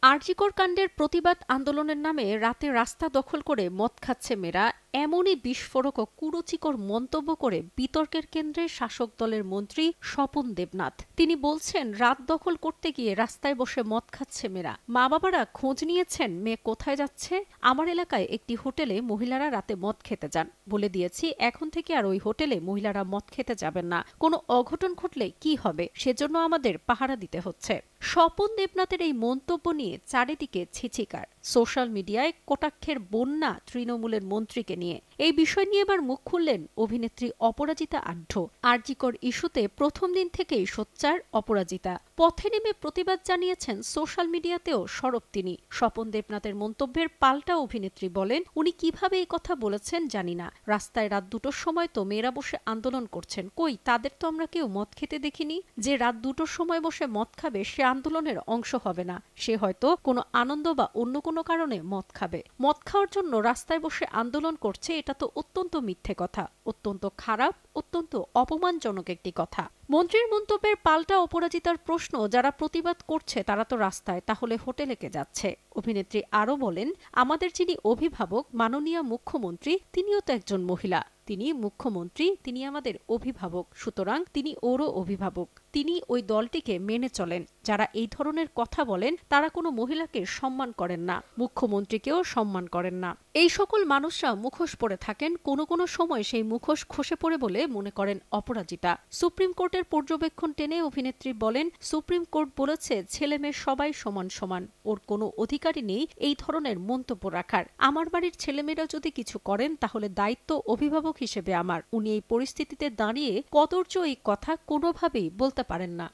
আরজিকর কাণ্ডের প্রতিবাদ আন্দোলনের নামে রাতে রাস্তা দখল করে মদ খাচ্ছে মেয়েরা, এমনই বিস্ফোরক ও কুরুচিকর মন্তব্য করে বিতর্কের কেন্দ্রে শাসক দলের মন্ত্রী স্বপন দেবনাথ। তিনি বলছেন, রাত দখল করতে গিয়ে রাস্তায় বসে মদ খাচ্ছে মেয়েরা। মা বাবারা খোঁজ নিয়েছেন মেয়ে কোথায় যাচ্ছে? আমার এলাকায় একটি হোটেলে মহিলারা রাতে মদ খেতে যান, বলে দিয়েছি এখন থেকে আর ওই হোটেলে মহিলারা মদ খেতে যাবেন না। কোনো অঘটন ঘটলে কি হবে সেজন্য আমাদের পাহারা দিতে হচ্ছে। স্বপন দেবনাথের এই মন্তব্য নিয়ে চারিদিকে ছিছিকার। সোশ্যাল মিডিয়ায় কটাক্ষের বন্যা তৃণমূলের মন্ত্রীকে নিয়ে। এই বিষয় নিয়ে এবার মুখ খুললেন অভিনেত্রী অপরাজিতা আঢ্য। আরজিকর ইস্যুতে প্রথম দিন থেকেই সোচ্চার অপরাজিতা। পথে নেমে প্রতিবাদ জানিয়েছেন, সোশ্যাল মিডিয়াতেও সরব তিনি। স্বপন দেবনাথের মন্তব্যের পাল্টা অভিনেত্রী বলেন, উনি কিভাবে এই কথা বলেছেন জানি না। রাস্তায় রাত 2টোর সময় তো মেয়েরা বসে আন্দোলন করছেন, কই তাদের তো আমরা কেউ মদ খেতে দেখিনি। যে রাত 2টোর সময় বসে মদ খাবে সে আন্দোলনের অংশ হবে না, সে হয়তো কোনো আনন্দ বা অন্য কোনো কারণে মদ খাবে। মদ খাওয়ার জন্য রাস্তায় বসে আন্দোলন করছে, এটা তো অত্যন্ত মিথ্যে কথা, অত্যন্ত খারাপ, অত্যন্ত অপমানজনক একটি কথা। মন্ত্রীর মন্তব্যের পাল্টা অপরাজিতার প্রশ্ন, যারা প্রতিবাদ করছে তারা তো রাস্তায়, তাহলে হোটেলে কে যাচ্ছে? অভিনেত্রী আরও বলেন, আমাদের যিনি অভিভাবক মাননীয় মুখ্যমন্ত্রী, তিনিও তো একজন মহিলা। তিনি মুখ্যমন্ত্রী, তিনি আমাদের অভিভাবক, সুতরাং তিনি ওরও অভিভাবক। তিনি ওই দলটিকে মেনে চলেন। যারা এই ধরনের কথা বলেন তারা কোনো মহিলাকে সম্মান করেন না, মুখ্যমন্ত্রীকেও সম্মান করেন না। এই সকল মানুষরা মুখোশ পরে থাকেন, কোনো কোনো সময় সেই মুখোশ খসে পড়ে বলে মনে করেন অপরাজিতা। সুপ্রিম কোর্টের পর্যবেক্ষণ টেনে অভিনেত্রী বলেন, সুপ্রিম কোর্ট বলেছে ছেলে মেয়ে সবাই সমান সমান, ওর কোনো অধিকারই নেই এই ধরনের মন্তব্য রাখার। আমার বাড়ির ছেলেমেয়েরা যদি কিছু করেন তাহলে দায়িত্ব অভিভাবক হিসেবে আমার। উনি এই পরিস্থিতিতে দাঁড়িয়ে কদর্য এই কথা কোনোভাবেই বলতে পারেন না।